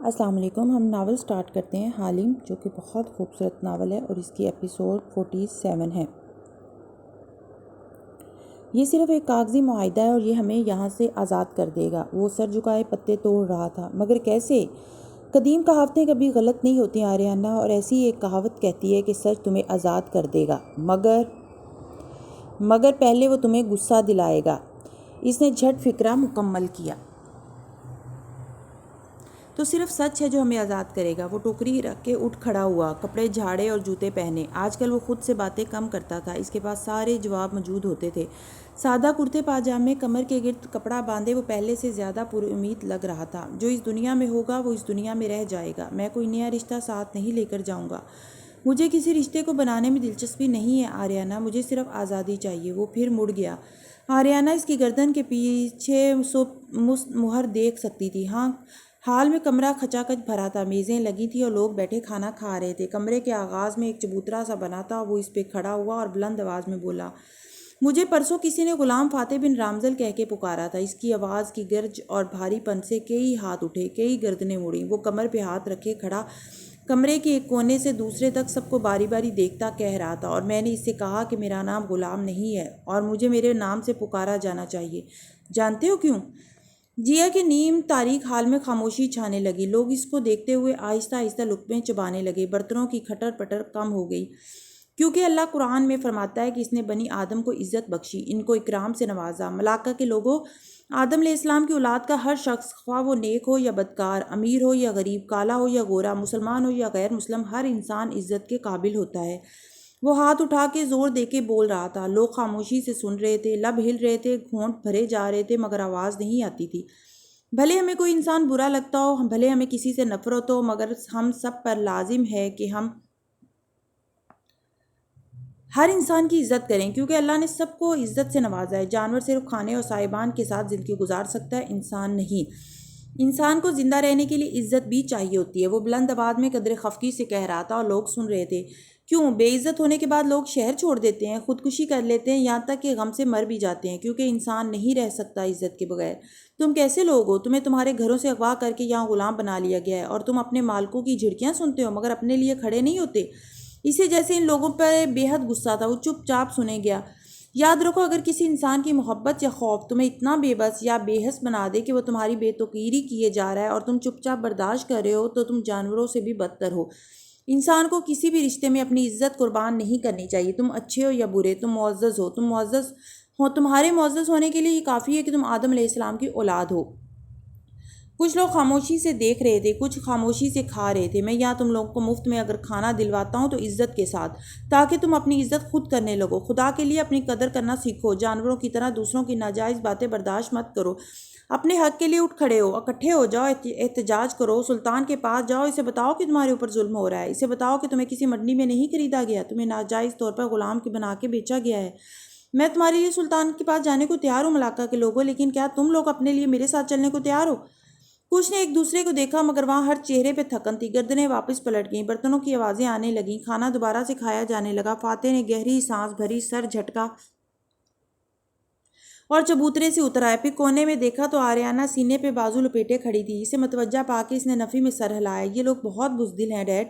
السلام علیکم۔ ہم ناول سٹارٹ کرتے ہیں حالم، جو کہ بہت خوبصورت ناول ہے اور اس کی ایپیسوڈ 47 ہے۔ یہ صرف ایک کاغذی معاہدہ ہے اور یہ ہمیں یہاں سے آزاد کر دے گا۔ وہ سر جھکائے پتے توڑ رہا تھا۔ مگر کیسے؟ قدیم کہاوتیں کبھی غلط نہیں ہوتی آریانہ، اور ایسی ایک کہاوت کہتی ہے کہ سچ تمہیں آزاد کر دے گا، مگر پہلے وہ تمہیں غصہ دلائے گا۔ اس نے جھٹ فکرہ مکمل کیا۔ تو صرف سچ ہے جو ہمیں آزاد کرے گا۔ وہ ٹوکری رکھ کے اٹھ کھڑا ہوا، کپڑے جھاڑے اور جوتے پہنے۔ آج کل وہ خود سے باتیں کم کرتا تھا، اس کے پاس سارے جواب موجود ہوتے تھے۔ سادہ کرتے پاجامے، کمر کے گرد کپڑا باندھے وہ پہلے سے زیادہ پر امید لگ رہا تھا۔ جو اس دنیا میں ہوگا وہ اس دنیا میں رہ جائے گا۔ میں کوئی نیا رشتہ ساتھ نہیں لے کر جاؤں گا۔ مجھے کسی رشتے کو بنانے میں دلچسپی نہیں ہے آریانہ، مجھے صرف آزادی چاہیے۔ وہ پھر مڑ گیا۔ آریانہ اس کی گردن کے پیچھے مہر دیکھ سکتی تھی۔ حال میں کمرہ کھچا کھچ بھرا تھا، میزیں لگی تھیں اور لوگ بیٹھے کھانا کھا رہے تھے۔ کمرے کے آغاز میں ایک چبوترا سا بنا تھا، وہ اس پہ کھڑا ہوا اور بلند آواز میں بولا، مجھے پرسوں کسی نے غلام فاتح بن رامزل کہہ کے پکارا تھا۔ اس کی آواز کی گرج اور بھاری پن سے کئی ہاتھ اٹھے، کئی گردنیں مڑیں۔ وہ کمر پہ ہاتھ رکھے کھڑا کمرے کے ایک کونے سے دوسرے تک سب کو باری باری دیکھتا کہہ رہا تھا، اور میں نے اس سے کہا کہ میرا نام غلام نہیں ہے اور مجھے میرے نام سے پکارا جانا چاہیے۔ جانتے ہو کیوں؟ جیا کے نیم تاریک حال میں خاموشی چھانے لگی۔ لوگ اس کو دیکھتے ہوئے آہستہ آہستہ لقمے چبانے لگے۔ برتنوں کی کھٹر پٹر کم ہو گئی، کیونکہ اللہ قرآن میں فرماتا ہے کہ اس نے بنی آدم کو عزت بخشی، ان کو اکرام سے نوازا۔ ملائکہ کے لوگوں، آدم علیہ السلام کی اولاد کا ہر شخص، خواہ وہ نیک ہو یا بدکار، امیر ہو یا غریب، کالا ہو یا گورا، مسلمان ہو یا غیر مسلم، ہر انسان عزت کے قابل ہوتا ہے۔ وہ ہاتھ اٹھا کے زور دے کے بول رہا تھا۔ لوگ خاموشی سے سن رہے تھے، لب ہل رہے تھے، گھونٹ بھرے جا رہے تھے، مگر آواز نہیں آتی تھی۔ بھلے ہمیں کوئی انسان برا لگتا ہو، بھلے ہمیں کسی سے نفرت ہو، مگر ہم سب پر لازم ہے کہ ہم ہر انسان کی عزت کریں، کیونکہ اللہ نے سب کو عزت سے نوازا ہے۔ جانور صرف کھانے اور سائبان کے ساتھ زندگی گزار سکتا ہے، انسان نہیں۔ انسان کو زندہ رہنے کے لیے عزت بھی چاہیے ہوتی ہے۔ وہ بلند آواز میں قدر خفگی سے کہہ رہا تھا اور لوگ سن رہے تھے۔ کیوں بے عزت ہونے کے بعد لوگ شہر چھوڑ دیتے ہیں، خودکشی کر لیتے ہیں، یہاں تک کہ غم سے مر بھی جاتے ہیں، کیونکہ انسان نہیں رہ سکتا عزت کے بغیر۔ تم کیسے لوگ ہو؟ تمہیں تمہارے گھروں سے اغوا کر کے یہاں غلام بنا لیا گیا ہے، اور تم اپنے مالکوں کی جھڑکیاں سنتے ہو مگر اپنے لیے کھڑے نہیں ہوتے۔ اسے جیسے ان لوگوں پر بے حد غصہ تھا۔ وہ چپ چاپ سنے گیا۔ یاد رکھو، اگر کسی انسان کی محبت یا خوف تمہیں اتنا بے بس یا بے حس بنا دے کہ وہ تمہاری بے توقیری کیے جا رہا ہے اور تم چپ چاپ برداشت کر رہے ہو، تو تم جانوروں سے بھی بدتر ہو۔ انسان کو کسی بھی رشتے میں اپنی عزت قربان نہیں کرنی چاہیے۔ تم اچھے ہو یا برے، تم معزز ہو، تمہارے معزز ہونے کے لیے یہ کافی ہے کہ تم آدم علیہ السلام کی اولاد ہو۔ کچھ لوگ خاموشی سے دیکھ رہے تھے، کچھ خاموشی سے کھا رہے تھے۔ میں یہاں تم لوگوں کو مفت میں اگر کھانا دلواتا ہوں تو عزت کے ساتھ، تاکہ تم اپنی عزت خود کرنے لگو۔ خدا کے لیے اپنی قدر کرنا سیکھو۔ جانوروں کی طرح دوسروں کی ناجائز باتیں برداشت مت کرو۔ اپنے حق کے لیے اٹھ کھڑے ہو، اکٹھے ہو جاؤ، احتجاج کرو۔ سلطان کے پاس جاؤ، اسے بتاؤ کہ تمہارے اوپر ظلم ہو رہا ہے۔ اسے بتاؤ کہ تمہیں کسی منڈی میں نہیں خریدا گیا، تمہیں ناجائز طور پر غلام بنا کے بیچا گیا ہے۔ میں تمہارے لیے سلطان کے پاس جانے کو تیار ہوں ملائکہ کے لوگوں، لیکن کیا تم لوگ اپنے لیے میرے ساتھ چلنے کو تیار ہو؟ کچھ نے ایک دوسرے کو دیکھا، مگر وہاں ہر چہرے پہ تھکن تھی۔ گردنیں واپس پلٹ گئیں، برتنوں کی آوازیں آنے لگیں، کھانا دوبارہ سے کھایا جانے لگا۔ فاتح نے گہری سانس بھری، سر جھٹکا اور چبوترے سے اتر آیا۔ پھر کونے میں دیکھا تو آریانہ سینے پہ بازو لپیٹے کھڑی تھی۔ اسے متوجہ پا کے اس نے نفی میں سر ہلایا۔ یہ لوگ بہت بزدل ہیں ڈیڈ۔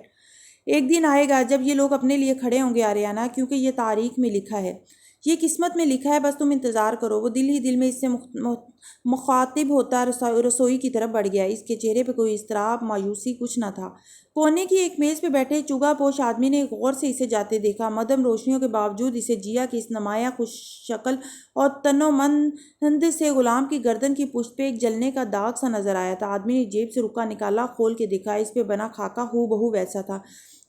ایک دن آئے گا جب یہ لوگ اپنے لیے کھڑے ہوں گے آریانہ، کیونکہ یہ تاریخ میں لکھا ہے، یہ قسمت میں لکھا ہے، بس تم انتظار کرو۔ وہ دل ہی دل میں اس سے مخاطب ہوتا رسوئی کی طرف بڑھ گیا۔ اس کے چہرے پہ کوئی اضطراب، مایوسی کچھ نہ تھا۔ کونے کی ایک میز پہ بیٹھے چوگا پوش آدمی نے غور سے اسے جاتے دیکھا۔ مدھم روشنیوں کے باوجود اسے جیا کی اس نمایاں خوش شکل اور تنومند سے غلام کی گردن کی پشت پہ ایک جلنے کا داغ سا نظر آیا تھا۔ آدمی نے جیب سے رکا نکالا، کھول کے دیکھا، اس پہ بنا خاکہ ہو بہو ویسا تھا۔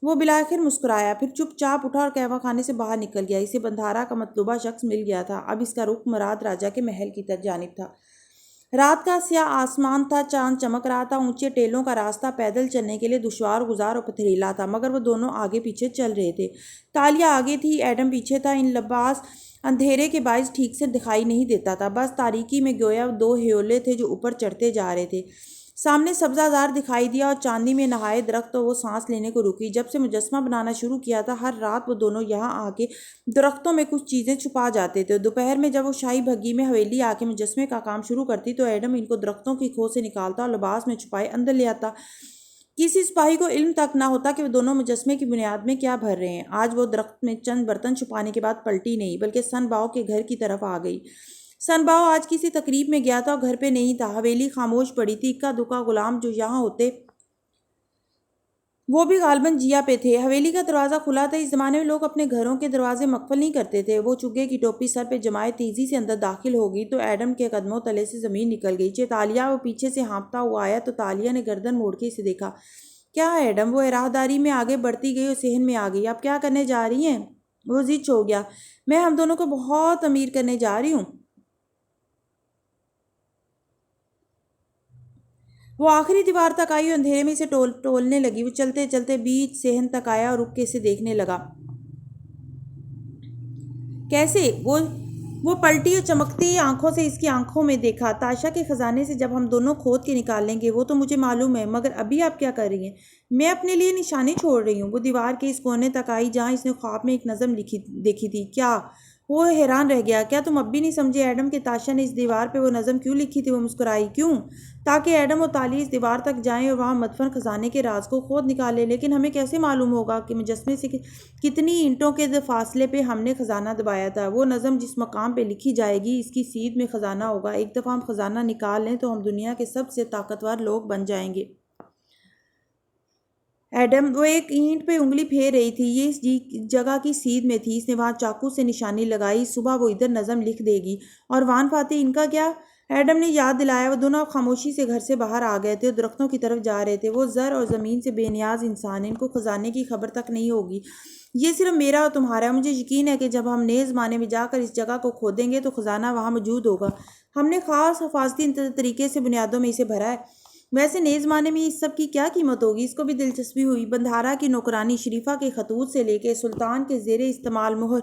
وہ بالآخر مسکرایا، پھر چپ چاپ اٹھا اور قہوہ خانے سے باہر نکل گیا۔ اسے بندھارا کا مطلوبہ شخص مل گیا تھا۔ اب اس کا رخ مراد راجا کے محل کی جانب تھا۔ رات کا سیاہ آسمان تھا، چاند چمک رہا تھا۔ اونچے ٹیلوں کا راستہ پیدل چلنے کے لیے دشوار گزار اور پتھریلا تھا، مگر وہ دونوں آگے پیچھے چل رہے تھے۔ تالیہ آگے تھی، ایڈم پیچھے تھا۔ ان لباس اندھیرے کے باعث ٹھیک سے دکھائی نہیں دیتا تھا، بس تاریکی میں گویا دو ہیولے تھے جو اوپر چڑھتے جا رہے تھے۔ سامنے سبزہ زار دکھائی دیا اور چاندنی میں نہائے درخت، تو وہ سانس لینے کو رکی۔ جب سے مجسمہ بنانا شروع کیا تھا، ہر رات وہ دونوں یہاں آ کے درختوں میں کچھ چیزیں چھپا جاتے تھے۔ دوپہر میں جب وہ شاہی بھگی میں حویلی آ کے مجسمے کا کام شروع کرتی تو ایڈم ان کو درختوں کی کھو سے نکالتا اور لباس میں چھپائے اندر لے آتا۔ کسی سپاہی کو علم تک نہ ہوتا کہ وہ دونوں مجسمے کی بنیاد میں کیا بھر رہے ہیں۔ آج وہ درخت میں چند برتن چھپانے کے بعد پلٹی نہیں بلکہ سن باؤ کے گھر کی طرف آ گئی۔ سن باؤ آج کسی تقریب میں گیا تھا اور گھر پہ نہیں تھا۔ حویلی خاموش پڑی تھی۔ اکا دکا غلام جو یہاں ہوتے وہ بھی غالباً جیا پہ تھے۔ حویلی کا دروازہ کھلا تھا۔ اس زمانے میں لوگ اپنے گھروں کے دروازے مقفل نہیں کرتے تھے۔ وہ چگے کی ٹوپی سر پہ جمائے تیزی سے اندر داخل ہو گئی تو ایڈم کے قدموں تلے سے زمین نکل گئی۔ چیتالیہ وہ پیچھے سے ہانپتا ہوا آیا تو تالیہ نے گردن موڑ کے اسے دیکھا۔ کیا ہے ایڈم؟ وہ راہداری میں آگے بڑھتی گئی اور صحن میں آ گئی۔ آپ کیا کرنے جا رہی ہیں؟ وہ زچ ہو گیا۔ میں ہم دونوں کو بہت امیر کرنے جا رہی ہوں۔ وہ آخری دیوار تک آئی اور اندھیرے میں اسے ٹولنے لگی۔ وہ چلتے چلتے بیچ صحن تک آیا اور رک کے اسے دیکھنے لگا۔ کیسے؟ وہ پلٹی اور چمکتی آنکھوں سے اس کی آنکھوں میں دیکھا۔ تاشا کے خزانے سے جب ہم دونوں کھود کے نکال لیں گے وہ تو مجھے معلوم ہے، مگر ابھی آپ کیا کر رہی ہیں؟ میں اپنے لیے نشانی چھوڑ رہی ہوں۔ وہ دیوار کے اس کونے تک آئی جہاں اس نے خواب میں ایک نظم دیکھی تھی۔ کیا؟ وہ حیران رہ گیا۔ کیا تم اب بھی نہیں سمجھے ایڈم کہ تاشا نے اس دیوار پہ وہ نظم کیوں لکھی تھی؟ وہ مسکرائی۔ کیوں؟ تاکہ ایڈم اور تالی اس دیوار تک جائیں اور وہاں مدفن خزانے کے راز کو کھود نکالیں۔ لیکن ہمیں کیسے معلوم ہوگا کہ مجسمے سے کتنی اینٹوں کے فاصلے پہ ہم نے خزانہ دبایا تھا؟ وہ نظم جس مقام پہ لکھی جائے گی اس کی سیدھ میں خزانہ ہوگا۔ ایک دفعہ ہم خزانہ نکال لیں تو ہم دنیا کے سب سے طاقتور لوگ بن جائیں گے۔ ایڈم، وہ ایک اینٹ پہ انگلی پھیر رہی تھی۔ یہ اس جگہ کی سیدھ میں تھی۔ اس نے وہاں چاقو سے نشانی لگائی۔ صبح وہ ادھر نظم لکھ دے گی۔ اور وان فاتح ان کا کیا؟ ایڈم نے یاد دلایا۔ وہ دونوں خاموشی سے گھر سے باہر آ گئے تھے اور درختوں کی طرف جا رہے تھے۔ وہ زر اور زمین سے بے نیاز انسان ہیں۔ ان کو خزانے کی خبر تک نہیں ہوگی۔ یہ صرف میرا اور تمہارا ہے۔ مجھے یقین ہے کہ جب ہم نئے زمانے میں جا کر اس جگہ کو کھودیں گے تو خزانہ وہاں موجود ہوگا۔ ہم نے خاص حفاظتی طریقے سے بنیادوں میں اسے بھرا ہے۔ ویسے نئے زمانے میں اس سب کی کیا قیمت ہوگی؟ اس کو بھی دلچسپی ہوئی۔ بندھارا کی نوکرانی، شریفہ کے خطوط سے لے کے سلطان کے زیر استعمال مہر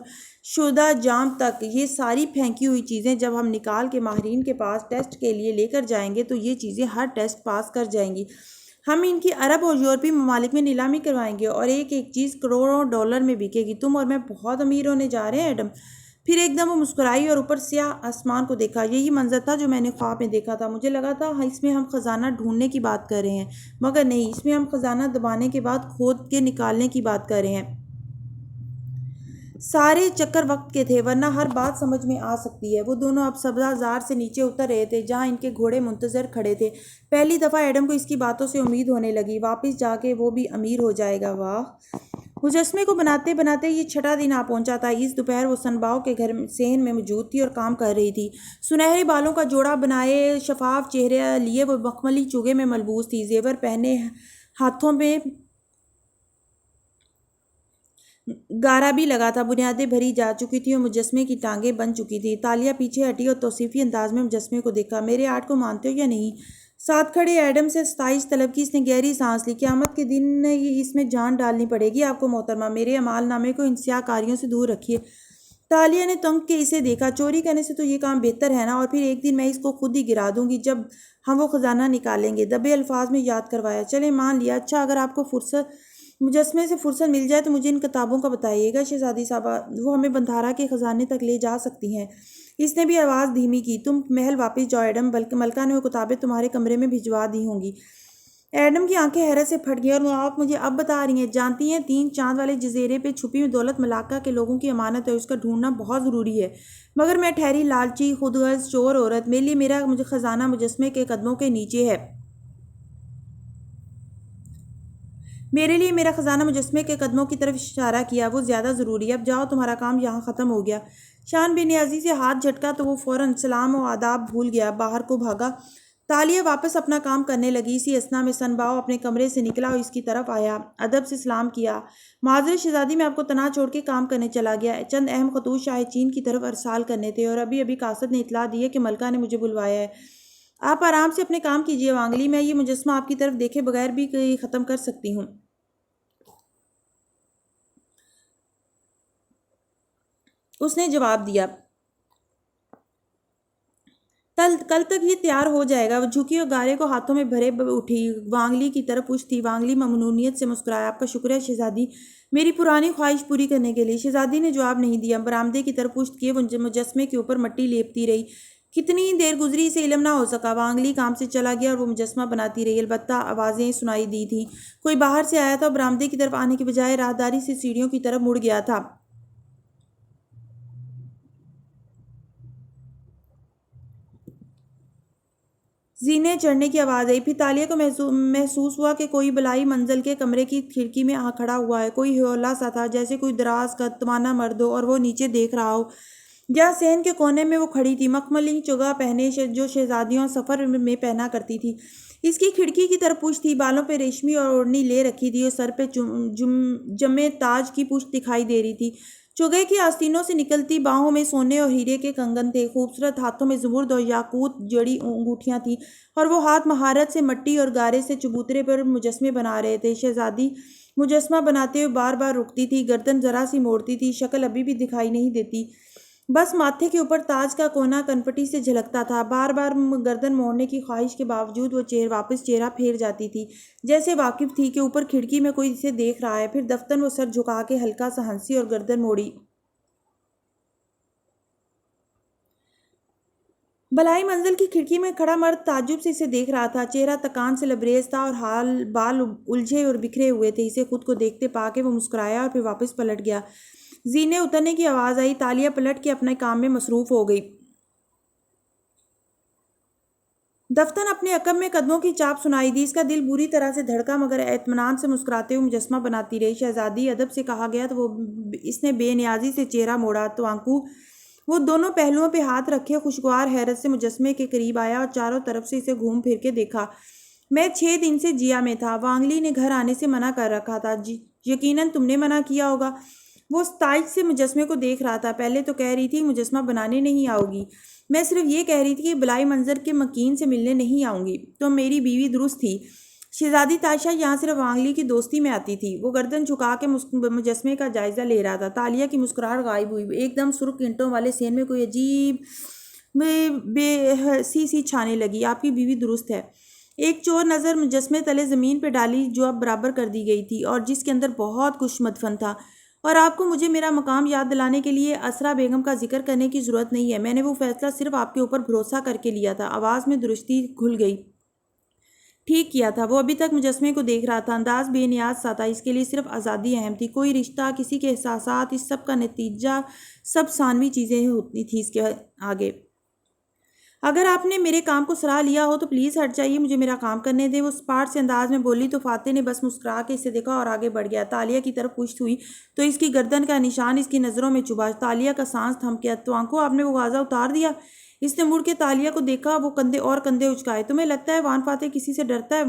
شدہ جام تک، یہ ساری پھینکی ہوئی چیزیں جب ہم نکال کے ماہرین کے پاس ٹیسٹ کے لیے لے کر جائیں گے تو یہ چیزیں ہر ٹیسٹ پاس کر جائیں گی۔ ہم ان کی عرب اور یورپی ممالک میں نیلامی کروائیں گے اور ایک ایک چیز کروڑوں ڈالر میں بکے گی۔ تم اور میں بہت امیر ہونے جا رہے ہیں ایڈم۔ پھر ایک دم وہ مسکرائی اور اوپر سیاہ آسمان کو دیکھا۔ یہی منظر تھا جو میں نے خواب میں دیکھا تھا۔ مجھے لگا تھا اس میں ہم خزانہ ڈھونڈنے کی بات کر رہے ہیں، مگر نہیں، اس میں ہم خزانہ دبانے کے بعد کھود کے نکالنے کی بات کر رہے ہیں۔ سارے چکر وقت کے تھے، ورنہ ہر بات سمجھ میں آ سکتی ہے۔ وہ دونوں اب سبزہ زار سے نیچے اتر رہے تھے جہاں ان کے گھوڑے منتظر کھڑے تھے۔ پہلی دفعہ ایڈم کو اس کی باتوں سے امید ہونے لگی۔ واپس جا کے وہ بھی امیر ہو جائے گا۔ واہ! مجسمے کو بناتے بناتے یہ چھٹا دن آ پہنچا تھا۔ اس دوپہر وہ سن باؤ کے گھر صحن میں موجود تھی اور کام کر رہی تھی۔ سنہرے بالوں کا جوڑا بنائے شفاف چہرے لیے وہ مخملی چوگے میں ملبوس تھی۔ زیور پہنے، ہاتھوں میں گارا بھی لگا تھا۔ بنیادیں بھری جا چکی تھیں اور مجسمے کی ٹانگیں بن چکی تھیں۔ تالیہ پیچھے ہٹی اور توصیفی انداز میں مجسمے کو دیکھا۔ میرے آرٹ کو مانتے ہو یا نہیں؟ ساتھ کھڑے ایڈم سے ستائش طلب کی۔ اس نے گہری سانس لی۔ قیامت کے دن اس میں جان ڈالنی پڑے گی آپ کو محترمہ۔ میرے اعمال نامے کو ان سیاہ کاریوں سے دور رکھیے۔ تالیہ نے تنگ کے اسے دیکھا۔ چوری کرنے سے تو یہ کام بہتر ہے نا، اور پھر ایک دن میں اس کو خود ہی گرا دوں گی جب ہم وہ خزانہ نکالیں گے۔ دبے الفاظ میں یاد کروایا۔ چلیں مان لیا۔ اچھا، اگر آپ کو مجسمے سے فرصت مل جائے تو مجھے ان کتابوں کا بتائیے گا شہزادی صاحبہ، وہ ہمیں بندھارا کے خزانے تک لے جا سکتی ہیں۔ اس نے بھی آواز دھیمی کی۔ تم محل واپس جاؤ ایڈم، بلکہ ملکہ نے وہ کتابیں تمہارے کمرے میں بھجوا دی ہوں گی۔ ایڈم کی آنکھیں حیرت سے پھٹ گئیں۔ اور آپ مجھے اب بتا رہی ہیں؟ جانتی ہیں 3 چاند والے جزیرے پہ چھپی ہوئی دولت ملاقہ کے لوگوں کی امانت ہے، اس کا ڈھونڈنا بہت ضروری ہے۔ مگر میں ٹھہری لالچی خود غرض چور عورت، میرے لیے میرا خزانہ مجسمے کے قدموں کے نیچے ہے۔ میرے لیے میرا خزانہ مجسمے کے قدموں کی طرف اشارہ کیا۔ وہ زیادہ ضروری ہے۔ اب جاؤ، تمہارا کام یہاں ختم ہو گیا۔ شان بے نیازی سے ہاتھ جھٹکا تو وہ فوراً سلام و آداب بھول گیا، باہر کو بھاگا۔ تالیہ واپس اپنا کام کرنے لگی۔ اسی اثنا میں سن باؤ اپنے کمرے سے نکلا اور اس کی طرف آیا۔ ادب سے سلام کیا۔ معذرت شہزادی، میں آپ کو تنہا چھوڑ کے کام کرنے چلا گیا۔ چند اہم خطوط شاہ چین کی طرف ارسال کرنے تھے اور ابھی قاصد نے اطلاع دی ہے کہ ملکہ نے مجھے بلوایا ہے۔ آپ آرام سے اپنے کام کیجیے وانگلی، میں یہ مجسمہ آپ کی طرف دیکھے بغیر بھی ختم کر سکتی ہوں۔ اس نے جواب دیا۔ کل تک یہ تیار ہو جائے گا۔ وہ جھکی اور گارے کو ہاتھوں میں بھرے اٹھی، وانگلی کی طرف پوچھتی۔ وانگلی ممنونیت سے مسکرایا۔ آپ کا شکریہ شہزادی، میری پرانی خواہش پوری کرنے کے لیے۔ شہزادی نے جواب نہیں دیا۔ برآمدے کی طرف پشت کیے وہ مجسمے کے اوپر مٹی لیپتی رہی۔ کتنی دیر گزری اسے علم نہ ہو سکا، وانگلی کام سے چلا گیا اور وہ مجسمہ بناتی رہی، البتہ آوازیں سنائی دی تھیں۔ کوئی باہر سے آیا تھا اور برآمدے کی طرف آنے کی بجائے راہداری سے سیڑھیوں کی طرف مڑ گیا تھا۔ زینے چڑھنے کی آواز آئی، پھر تالیہ کو محسوس ہوا کہ کوئی بالائی منزل کے کمرے کی کھڑکی میں آ کھڑا ہوا ہے۔ کوئی ہولا سا تھا، جیسے کوئی دراز قد توانا مرد ہو اور وہ نیچے دیکھ رہا ہو۔ جہاں صحن کے کونے میں وہ کھڑی تھی، مخملی چگا پہنے جو شہزادیاں سفر میں پہنا کرتی تھی، اس کی کھڑکی کی طرف پشت تھی، بالوں پہ ریشمی اور اوڑھنی لے رکھی تھی اور سر پہ جمے تاج کی پشت دکھائی دے رہی تھی۔ چوگے کی آستینوں سے نکلتی باہوں میں سونے اور ہیرے کے کنگن تھے، خوبصورت ہاتھوں میں زمرد اور یاقوت جڑی انگوٹھیاں تھیں، اور وہ ہاتھ مہارت سے مٹی اور گارے سے چبوترے پر مجسمے بنا رہے تھے۔ شہزادی مجسمہ بناتے ہوئے بار بار رکتی تھی، گردن ذرا سی موڑتی تھی، شکل ابھی بھی دکھائی نہیں دیتی، بس ماتھے کے اوپر تاج کا کونا کنپٹی سے جھلکتا تھا۔ بار بار گردن موڑنے کی خواہش کے باوجود وہ واپس چہرہ پھیر جاتی تھی، جیسے واقف تھی کہ اوپر کھڑکی میں کوئی اسے دیکھ رہا ہے۔ پھر دفتن وہ سر جھکا کے ہلکا سا ہنسی اور گردن موڑی۔ بالائی منزل کی کھڑکی میں کھڑا مرد تعجب سے اسے دیکھ رہا تھا، چہرہ تکان سے لبریز تھا اور بال الجھے اور بکھرے ہوئے تھے۔ اسے خود کو دیکھتے پا کے وہ مسکرایا اور پھر واپس پلٹ گیا۔ زینے اترنے کی آواز آئی، تالیہ پلٹ کے اپنے کام میں مصروف ہو گئی۔ دفتن اپنے عقب میں قدموں کی چاپ سنائی دی، اس کا دل بری طرح سے دھڑکا، مگر اطمینان سے مسکراتے ہوئے مجسمہ بناتی رہی۔ شہزادی ادب سے کہا گیا تو اس نے بے نیازی سے چہرہ موڑا۔ توانکو وہ دونوں پہلوؤں پہ ہاتھ رکھے خوشگوار حیرت سے مجسمے کے قریب آیا اور چاروں طرف سے اسے گھوم پھر کے دیکھا۔ میں 6 دن سے جیا میں تھا، وانگلی نے گھر آنے سے منع کر رکھا تھا۔ یقیناً تم نے منع کیا ہوگا۔ وہ ستائش سے مجسمے کو دیکھ رہا تھا۔ پہلے تو کہہ رہی تھی مجسمہ بنانے نہیں آؤ گی، میں صرف یہ کہہ رہی تھی کہ بالائی منظر کے مکین سے ملنے نہیں آؤں گی۔ تو میری بیوی درست تھی، شہزادی تائشہ یہاں صرف وانگلی کی دوستی میں آتی تھی۔ وہ گردن جھکا کے مجسمے کا جائزہ لے رہا تھا۔ تالیہ کی مسکراہٹ غائب ہوئی، ایک دم سرخ اینٹوں والے سین میں کوئی عجیب بے حسی سی چھانے لگی۔ آپ کی بیوی درست ہے۔ ایک چور نظر مجسمے تلے زمین پہ ڈالی جو اب برابر کر دی گئی تھی اور جس کے اندر بہت کچھ مدفن تھا۔ اور آپ کو مجھے میرا مقام یاد دلانے کے لیے اسرا بیگم کا ذکر کرنے کی ضرورت نہیں ہے، میں نے وہ فیصلہ صرف آپ کے اوپر بھروسہ کر کے لیا تھا۔ آواز میں درستی گھل گئی۔ ٹھیک کیا تھا۔ وہ ابھی تک مجسمے کو دیکھ رہا تھا، انداز بے نیاز سا تھا، اس کے لیے صرف آزادی اہم تھی، کوئی رشتہ، کسی کے احساسات، اس سب کا نتیجہ سب ثانوی چیزیں ہوتی تھی اس کے آگے۔ اگر آپ نے میرے کام کو سراہ لیا ہو تو پلیز ہٹ جائیے، مجھے میرا کام کرنے دیں، وہ سپاٹ سے انداز میں بولی تو فاتح نے بس مسکرا کے اسے دیکھا اور آگے بڑھ گیا۔ تالیہ کی طرف پشت ہوئی تو اس کی گردن کا نشان اس کی نظروں میں چبھا۔ تالیہ کا سانس تھم گیا۔ توانکو آپ نے وہ غازہ اتار دیا؟ اس نے مڑ کے تالیہ کو دیکھا، وہ کندھے اچکائے۔ تمہیں لگتا ہے وان فاتح کسی سے ڈرتا ہے؟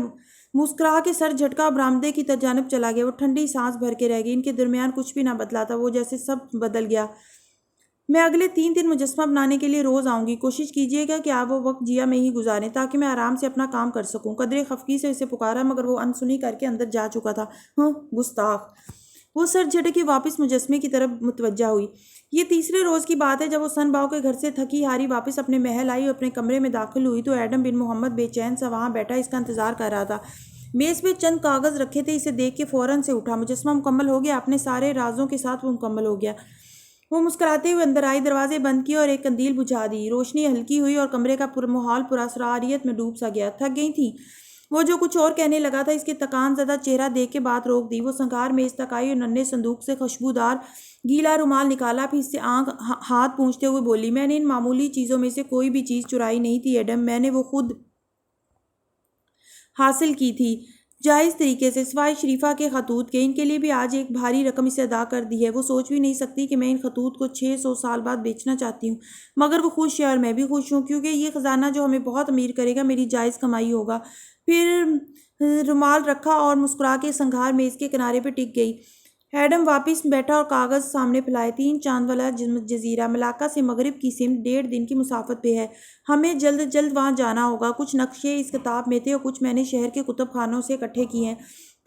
مسکرا کے سر جھٹکا اور برآمدے کی جانب چلا گیا۔ وہ ٹھنڈی سانس بھر کے رہ گئی، ان کے درمیان کچھ بھی نہ بدلا تھا، وہ جیسے سب بدل گیا۔ میں اگلے 3 دن مجسمہ بنانے کے لیے روز آؤں گی، کوشش کیجیے گا کہ آپ وہ وقت جیا میں ہی گزاریں تاکہ میں آرام سے اپنا کام کر سکوں۔ قدرے خفگی سے اسے پکارا مگر وہ انسنی کر کے اندر جا چکا تھا۔ گستاخ! وہ سر جھٹک کے واپس مجسمے کی طرف متوجہ ہوئی۔ یہ تیسرے روز کی بات ہے جب وہ سن باؤ کے گھر سے تھکی ہاری واپس اپنے محل آئی اور اپنے کمرے میں داخل ہوئی تو ایڈم بن محمد بے چین سا وہاں بیٹھا اس کا انتظار کر رہا تھا۔ میز پہ چند کاغذ رکھے تھے، اسے دیکھ کے فوراً سے اٹھا۔ مجسمہ مکمل ہو گیا؟ اپنے سارے رازوں کے ساتھ وہ مکمل ہو گیا۔ وہ مسکراتے ہوئے اندر آئی، دروازے بند کیے اور ایک قندیل بجھا دی۔ روشنی ہلکی ہوئی اور کمرے کا ماحول پراسراریت میں ڈوب سا گیا۔ تھک گئی تھی؟ وہ جو کچھ اور کہنے لگا تھا، اس کے تکان زدہ چہرہ دیکھ کے بات روک دی۔ وہ سنگھار میز تک آئی اور ننھے صندوق سے خوشبودار گیلا رومال نکالا، پھر اس سے ہاتھ پونچھتے ہوئے بولی، میں نے ان معمولی چیزوں میں سے کوئی بھی چیز چرائی نہیں تھی ایڈم، میں نے وہ خود حاصل کی تھی جائز طریقے سے، سوائے شریفہ کے خطوط کے۔ ان کے لیے بھی آج ایک بھاری رقم اسے ادا کر دی ہے۔ وہ سوچ بھی نہیں سکتی کہ میں ان خطوط کو 600 سال بعد بیچنا چاہتی ہوں، مگر وہ خوش ہے اور میں بھی خوش ہوں، کیونکہ یہ خزانہ جو ہمیں بہت امیر کرے گا میری جائز کمائی ہوگا۔ پھر رومال رکھا اور مسکرا کے سنگھار میز کے کنارے پہ ٹک گئی۔ ایڈم واپس بیٹھا اور کاغذ سامنے پھیلائے۔ 3 چاند والا جزیرہ، ملاکا سے مغرب کی سمت، 1.5 دن کی مسافت پہ ہے، ہمیں جلد جلد وہاں جانا ہوگا۔ کچھ نقشے اس کتاب میں تھے اور کچھ میں نے شہر کے کتب خانوں سے اکٹھے کیے ہیں۔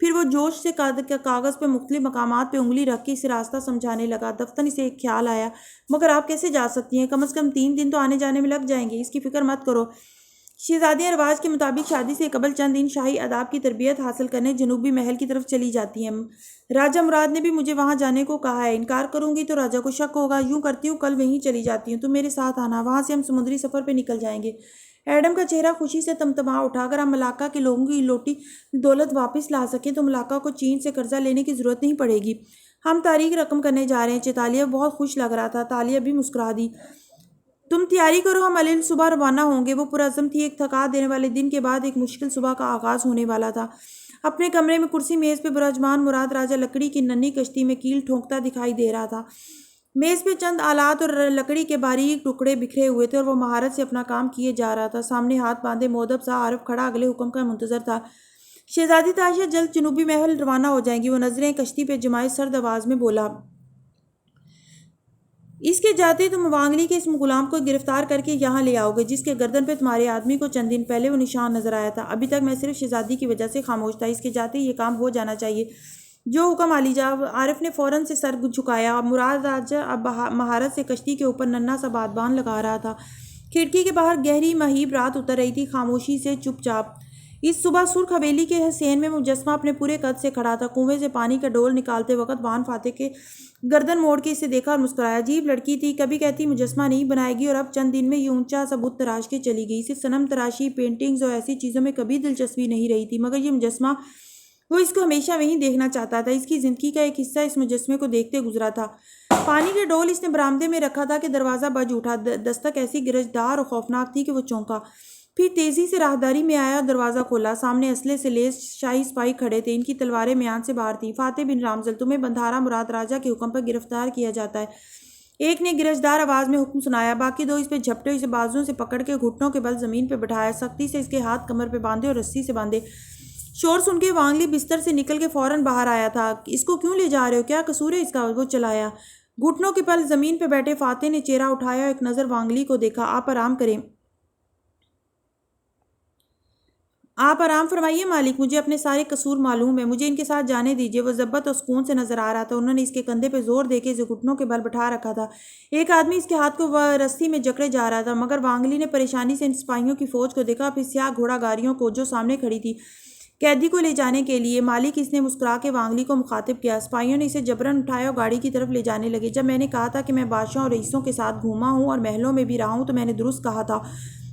پھر وہ جوش سے کاغذ پہ مختلف مقامات پہ انگلی رکھ کے اسے راستہ سمجھانے لگا۔ دفتن اسے ایک خیال آیا، مگر آپ کیسے جا سکتی ہیں؟ کم از کم 3 دن تو آنے جانے میں لگ جائیں گے، اس کی فکر مت کرو، شہزادیاں رواج کے مطابق شادی سے قبل چند دن شاہی آداب کی تربیت حاصل کرنے جنوبی محل کی طرف چلی جاتی ہیں۔ راجہ مراد نے بھی مجھے وہاں جانے کو کہا ہے، انکار کروں گی تو راجہ کو شک ہوگا، یوں کرتی ہوں کل وہیں چلی جاتی ہوں، تم میرے ساتھ آنا، وہاں سے ہم سمندری سفر پہ نکل جائیں گے۔ ایڈم کا چہرہ خوشی سے تمتما اٹھا۔ اگر ہم ملاقہ کے لوگوں کی لوٹی دولت واپس لا سکیں تو ملاقہ کو چین سے قرضہ لینے کی ضرورت نہیں پڑے گی۔ ہم تاریخ رقم کرنے جا رہے ہیں۔ چیتالیہ بہت خوش لگ رہا تھا۔ تالیہ بھی مسکرا دی۔ تم تیاری کرو، ہم الل صبح روانہ ہوں گے۔ وہ پرعزم تھی۔ ایک تھکا دینے والے دن کے بعد ایک مشکل صبح کا آغاز ہونے والا تھا۔ اپنے کمرے میں کرسی میز پہ براجمان مراد راجہ لکڑی کی ننھی کشتی میں کیل ٹھونکتا دکھائی دے رہا تھا۔ میز پہ چند آلات اور لکڑی کے باریک ٹکڑے بکھرے ہوئے تھے اور وہ مہارت سے اپنا کام کیے جا رہا تھا۔ سامنے ہاتھ باندھے مؤدب سا عارف کھڑا اگلے حکم کا منتظر تھا۔ شہزادی تاشا جلد جنوبی محل روانہ ہو جائیں گی، وہ نظریں کشتی پہ جمائے سرد آواز میں بولا۔ اس کے جاتے تم وانگلی کے اس غلام کو گرفتار کر کے یہاں لے آؤ گے جس کے گردن پہ تمہارے آدمی کو چند دن پہلے وہ نشان نظر آیا تھا۔ ابھی تک میں صرف شہزادی کی وجہ سے خاموش تھا۔ اس کے جاتے یہ کام ہو جانا چاہیے۔ جو حکم عالی جناب۔ عارف نے فوراً سے سر جھکایا۔ مراد راجہ اب مہارت سے کشتی کے اوپر ننھا سا بادبان لگا رہا تھا۔ کھڑکی کے باہر گہری مہیب رات اتر رہی تھی، خاموشی سے چپ چاپ۔ اس صبح سرخ حویلی کے حسین میں مجسمہ اپنے پورے قد سے کھڑا تھا۔ کنویں سے پانی کا ڈول نکالتے وقت وان فاتح کے گردن موڑ کے اسے دیکھا اور مسکرایا۔ عجیب لڑکی تھی، کبھی کہتی مجسمہ نہیں بنائے گی اور اب چند دن میں یہ اونچا سا بت تراش کے چلی گئی۔ اسے صنم تراشی، پینٹنگز اور ایسی چیزوں میں کبھی دلچسپی نہیں رہی تھی، مگر یہ مجسمہ، وہ اس کو ہمیشہ وہیں دیکھنا چاہتا تھا۔ اس کی زندگی کا ایک حصہ اس مجسمے کو دیکھتے گزرا تھا۔ پانی کا ڈول اس نے برآمدے میں رکھا تھا کہ دروازہ بج اٹھا۔ دستک ایسی گرجدار اور خوفناک تھی کہ وہ چونکا، پھر تیزی سے راہداری میں آیا اور دروازہ کھولا۔ سامنے اسلحے سے لیس شاہی سپاہی کھڑے تھے، ان کی تلواریں میان سے باہر تھیں۔ فاتح بن رامزل، تمہیں بندھارا مراد راجہ کے حکم پر گرفتار کیا جاتا ہے، ایک نے گرجدار آواز میں حکم سنایا۔ باقی دو اس پہ جھپٹے، اسے بازوؤں سے پکڑ کے گھٹنوں کے بل زمین پہ بٹھایا، سختی سے اس کے ہاتھ کمر پہ باندھے اور رسی سے باندھے۔ شور سن کے وانگلی بستر سے نکل کے فوراً باہر آیا تھا۔ اس کو کیوں لے جا رہے ہو؟ کیا قصور ہے اس کا؟ وہ چلایا۔ گھٹنوں کے بل زمین پہ بیٹھے فاتح نے چہرہ اٹھایا اور ایک نظر وانگلی کو دیکھا۔ آپ آرام کریں، آپ آرام فرمائیے مالک، مجھے اپنے سارے قصور معلوم ہے، مجھے ان کے ساتھ جانے دیجیے۔ وہ ضبط اور سکون سے نظر آ رہا تھا۔ انہوں نے اس کے کندھے پہ زور دے کے اسے گھٹنوں کے بل بٹھا رکھا تھا۔ ایک آدمی اس کے ہاتھ کو رسی میں جکڑے جا رہا تھا، مگر وانگلی نے پریشانی سے ان سپاہیوں کی فوج کو دیکھا، پھر سیاہ گھوڑا گاڑیوں کو جو سامنے کھڑی تھی قیدی کو لے جانے کے لیے۔ مالک، اس نے مسکرا کے وانگلی کو مخاطب کیا۔ سپاہیوں نے اسے جبراً اٹھایا اور گاڑی کی طرف لے جانے لگے۔ جب میں نے کہا تھا کہ میں بادشاہوں اور رئیسوں کے ساتھ گھوما ہوں اور محلوں میں بھی رہا ہوں تو میں نے درست کہا تھا۔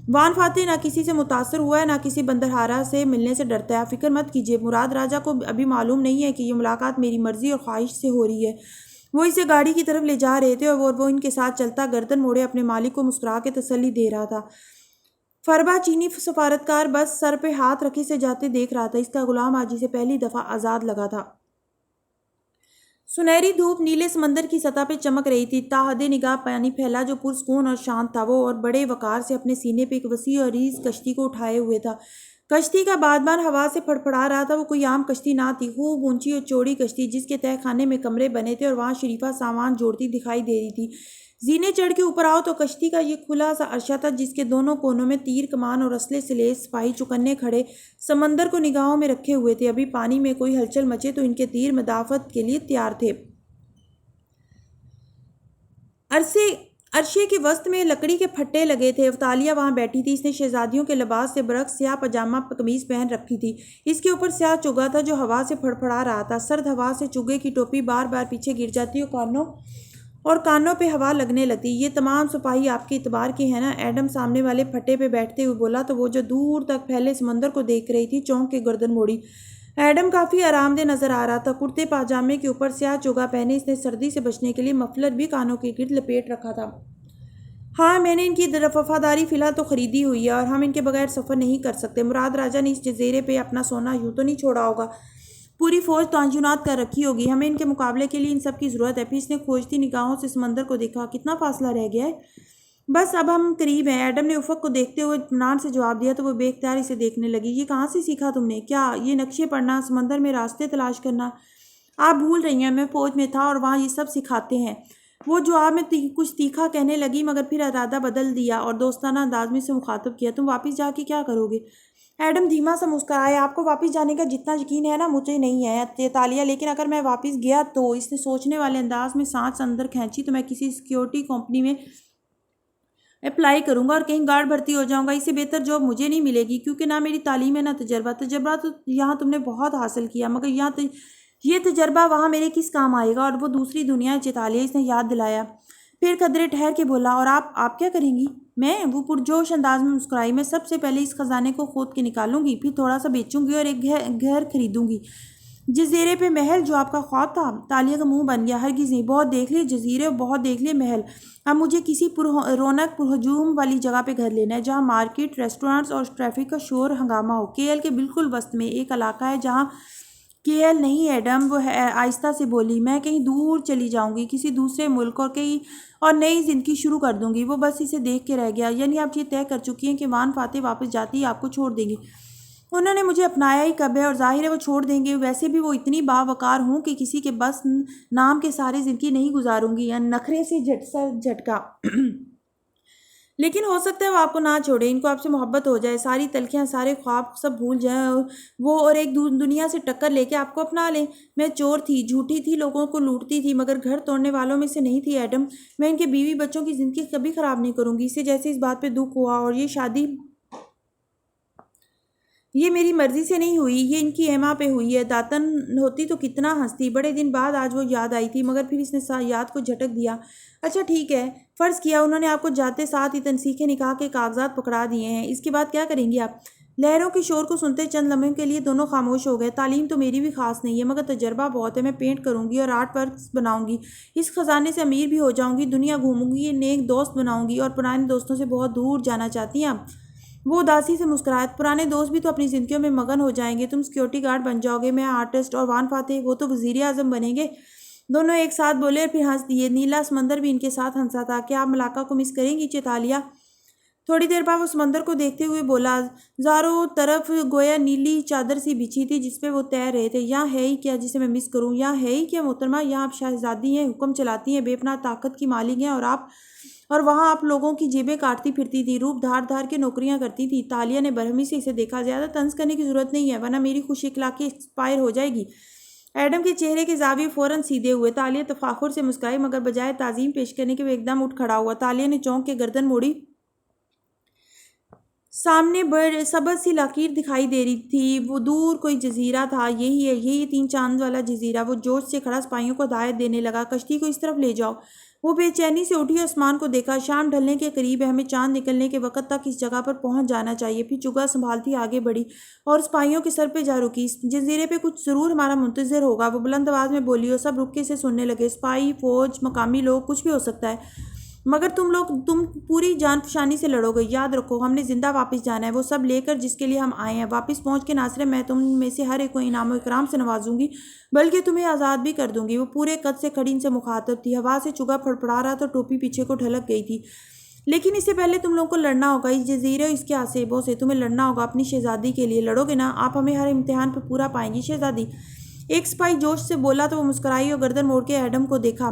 وان فاتح نہ کسی سے متاثر ہوا ہے، نہ کسی بندرہارا سے ملنے سے ڈرتا ہے۔ آپ فکر مت کیجیے، مراد راجہ کو ابھی معلوم نہیں ہے کہ یہ ملاقات میری مرضی اور خواہش سے ہو رہی ہے۔ وہ اسے گاڑی کی طرف لے جا رہے تھے اور وہ ان کے ساتھ چلتا گردن موڑے اپنے مالک کو مسکرا کے تسلی دے رہا تھا۔ فربا چینی سفارتکار بس سر پہ ہاتھ رکھے سے جاتے دیکھ رہا تھا۔ اس کا غلام آج اسے پہلی دفعہ آزاد لگا تھا۔ سنہری دھوپ نیلے سمندر کی سطح پہ چمک رہی تھی۔ تا حد نگاہ پانی پھیلا جو پرسکون اور شانت تھا، وہ اور بڑے وقار سے اپنے سینے پہ ایک وسیع اور عریض کشتی کو اٹھائے ہوئے تھا۔ کشتی کا بادبان ہوا سے پھڑپھڑا رہا تھا۔ وہ کوئی عام کشتی نہ تھی، خوب اونچی اور چوڑی کشتی جس کے تہہ خانے میں کمرے بنے تھے اور وہاں شریفہ سامان جوڑتی دکھائی دے رہی تھی۔ زینے چڑھ کے اوپر آؤ تو کشتی کا یہ کھلا سا عرصہ تھا جس کے دونوں کونوں میں تیر کمان اور اسلحے سے لیس سپاہی چوکنے کھڑے سمندر کو نگاہوں میں رکھے ہوئے تھے۔ ابھی پانی میں کوئی ہلچل مچے تو ان کے تیر مدافعت کے لیے تیار تھے۔ عرصے کے وسط میں لکڑی کے پھٹے لگے تھے۔ تالیہ وہاں بیٹھی تھی۔ اس نے شہزادیوں کے لباس سے برعکس سیاہ پاجامہ قمیض پہن رکھی تھی۔ اس کے اوپر سیاہ چوگا تھا جو ہوا سے پھڑپھڑا رہا تھا۔ سرد ہوا سے چوگے کی ٹوپی بار بار پیچھے گر جاتی اور کانوں پہ ہوا لگنے لگتی۔ یہ تمام سپاہی آپ کے اعتبار کے ہیں نا؟ ایڈم سامنے والے پھٹے پہ بیٹھتے ہوئے بولا تو وہ جو دور تک پھیلے سمندر کو دیکھ رہی تھی چونک کے گردن موڑی۔ ایڈم کافی آرام دہ نظر آ رہا تھا۔ کرتے پاجامے کے اوپر سیاہ چوگا پہنے اس نے سردی سے بچنے کے لیے مفلر بھی کانوں کے گرد لپیٹ رکھا تھا۔ ہاں، میں نے ان کی وفاداری فی الحال تو خریدی ہوئی ہے اور ہم ان کے بغیر سفر نہیں کر سکتے۔ مراد راجہ نے اس جزیرے پہ اپنا سونا یوں تو نہیں چھوڑا ہوگا، پوری فوج تعینات کر رکھی ہوگی، ہمیں ان کے مقابلے کے لیے ان سب کی ضرورت ہے۔ پھر اس نے کھوجتی نگاہوں سے سمندر کو دیکھا۔ کتنا فاصلہ رہ گیا ہے؟ بس اب ہم قریب ہیں، ایڈم نے افق کو دیکھتے ہوئے اطمینان سے جواب دیا تو وہ بے اختیار اسے دیکھنے لگی۔ یہ کہاں سے سیکھا تم نے؟ کیا یہ نقشے پڑھنا، سمندر میں راستے تلاش کرنا؟ آپ بھول رہی ہیں، میں فوج میں تھا اور وہاں یہ سب سکھاتے ہیں۔ وہ جواب میں کچھ تیکھا کہنے لگی مگر پھر ارادہ بدل دیا اور دوستانہ انداز میں سے مخاطب کیا۔ تم واپس جا کے کیا کرو گے؟ ایڈم دھیما سا مسکرایا۔ آپ کو واپس جانے کا جتنا یقین ہے نا مجھے نہیں ہے تالیہ، لیکن اگر میں واپس گیا تو، اس نے سوچنے والے انداز میں سانس اندر کھینچی، تو میں کسی سیکیورٹی کمپنی میں اپلائی کروں گا اور کہیں گارڈ بھرتی ہو جاؤں گا. اس سے بہتر جاب مجھے نہیں ملے گی کیونکہ نہ میری تعلیم ہے نہ تجربہ. تجربہ تو یہاں تم نے بہت حاصل کیا مگر یہ تجربہ وہاں میرے کس کام آئے گا. اور وہ دوسری دنیا چیتالیہ اس نے یاد دلایا. پھر قدرے ٹھہر کے بولا اور آپ کیا کریں گی؟ میں وہ پرجوش انداز میں مسکرائی. میں سب سے پہلے اس خزانے کو کھود کے نکالوں گی، پھر تھوڑا سا بیچوں گی اور ایک گھر خریدوں گی. جزیرے پہ محل جو آپ کا خواب تھا. تالیہ کا منہ بن گیا. ہرگز نہیں. بہت دیکھ لیے جزیرے اور بہت دیکھ لیے محل. اب مجھے کسی رونق پرہجوم والی جگہ پہ گھر لینا ہے جہاں مارکیٹ، ریسٹورانٹس اور ٹریفک کا شور ہنگامہ ہو. کے ایل کے بالکل وسط میں ایک علاقہ ہے جہاں کے ایل نہیں ایڈم، وہ آہستہ سے بولی. میں کہیں دور چلی جاؤں گی کسی دوسرے ملک اور نئی زندگی شروع کر دوں گی. وہ بس اسے دیکھ کے رہ گیا. یعنی آپ یہ طے کر چکی ہیں کہ وان فاتح واپس جاتی ہی آپ کو چھوڑ دیں گی. انہوں نے مجھے اپنایا ہی کب ہے اور ظاہر ہے وہ چھوڑ دیں گے. ویسے بھی وہ اتنی باوقار ہوں کہ کسی کے بس نام کے سارے زندگی نہیں گزاروں گی. یعنی نخرے سے جھٹکا. لیکن ہو سکتا ہے وہ آپ کو نہ چھوڑے. ان کو آپ سے محبت ہو جائے، ساری تلخیاں، سارے خواب سب بھول جائیں وہ اور ایک دنیا سے ٹکر لے کے آپ کو اپنا لیں. میں چور تھی، جھوٹی تھی، لوگوں کو لوٹتی تھی مگر گھر توڑنے والوں میں سے نہیں تھی ایڈم. میں ان کے بیوی بچوں کی زندگی کبھی خراب نہیں کروں گی. اسے جیسے اس بات پہ دکھ ہوا اور یہ شادی یہ میری مرضی سے نہیں ہوئی، یہ ان کی ایما پہ ہوئی ہے. داتن ہوتی تو کتنا ہنستی. بڑے دن بعد آج وہ یاد آئی تھی مگر پھر اس نے یاد کو جھٹک دیا. اچھا ٹھیک ہے، فرض کیا انہوں نے آپ کو جاتے ساتھ ہی تنسیخ نکاح کے کاغذات پکڑا دیے ہیں. اس کے بعد کیا کریں گی آپ؟ لہروں کے شور کو سنتے چند لمحوں کے لیے دونوں خاموش ہو گئے. تعلیم تو میری بھی خاص نہیں ہے مگر تجربہ بہت ہے. میں پینٹ کروں گی اور آرٹ ورکس بناؤں گی. اس خزانے سے امیر بھی ہو جاؤں گی. دنیا گھوموں گی. یہ نیک دوست بناؤں گی. اور پرانے دوستوں سے بہت دور جانا چاہتی ہیں آپ؟ وہ اداسی سے مسکرایا. پرانے دوست بھی تو اپنی زندگیوں میں مگن ہو جائیں گے. تم سیکیورٹی گارڈ بن جاؤ گے، میں آرٹسٹ، اور وان فاتح وہ تو وزیر اعظم بنیں گے. دونوں ایک ساتھ بولے اور پھر ہنس دیے. نیلا سمندر بھی ان کے ساتھ ہنسا تھا. کیا آپ ملاقہ کو مس کریں گی چیتالیہ؟ تھوڑی دیر بعد وہ سمندر کو دیکھتے ہوئے بولا. چاروں طرف گویا نیلی چادر سی بچھی تھی جس پہ وہ تیر رہے تھے. یہاں ہے ہی کیا جسے میں مس کروں؟ یہاں ہے ہی کیا محترمہ؟ یہاں آپ شہزادی ہیں، حکم چلاتی ہیں، بے پناہ طاقت کی مالک ہیں اور وہاں آپ لوگوں کی جیبیں کاٹتی پھرتی تھی، روپ دھار دھار کے نوکریاں کرتی تھی. تالیہ نے برہمی سے اسے دیکھا. زیادہ طنز کرنے کی ضرورت نہیں ہے ورنہ میری خوش اخلاقی ایکسپائر ہو جائے گی. ایڈم کے چہرے کے زاویے فوراً سیدھے ہوئے. تالیہ تفاخر سے مسکرائی مگر بجائے تعظیم پیش کرنے کے وہ ایک دم اٹھ کھڑا ہوا. تالیہ نے چونک کے گردن موڑی. سامنے سبز سی لکیر دکھائی دے رہی تھی. وہ دور کوئی جزیرہ تھا. یہی ہے، یہی 3 چاند والا جزیرہ. وہ جوش سے کھڑا سپاہیوں کو ہدایت دینے لگا. کشتی کو اس طرف لے جاؤ. وہ بے چینی سے اٹھی، آسمان کو دیکھا. شام ڈھلنے کے قریب ہے. ہمیں چاند نکلنے کے وقت تک اس جگہ پر پہنچ جانا چاہیے. پھر چگا سنبھالتی آگے بڑھی اور سپاہیوں کے سر پہ جا رکی. جزیرے پہ کچھ ضرور ہمارا منتظر ہوگا. وہ بلند آواز میں بولی اور سب رک کے اسے سننے لگے. سپاہی، فوج، مقامی لوگ، کچھ بھی ہو سکتا ہے مگر تم پوری جان فشانی سے لڑو گے. یاد رکھو ہم نے زندہ واپس جانا ہے، وہ سب لے کر جس کے لیے ہم آئے ہیں. واپس پہنچ کے نہ صرف میں تم میں سے ہر ایک کو انعام و اکرام سے نوازوں گی بلکہ تمہیں آزاد بھی کر دوں گی. وہ پورے قد سے کھڑی ان سے مخاطب تھی. ہوا سے چگا پھڑپڑا رہا تھا. ٹوپی پیچھے کو ڈھلک گئی تھی. لیکن اس سے پہلے تم لوگوں کو لڑنا ہوگا. اس جزیرے اور اس کے آسیبوں سے تمہیں لڑنا ہوگا. اپنی شہزادی کے لیے لڑو گے نا؟ آپ ہمیں ہر امتحان پہ پورا پائیں گی شہزادی. ایک سپاہی جوش سے بولا تو وہ مسکرائی اور گردن موڑ کے ایڈم کو دیکھا.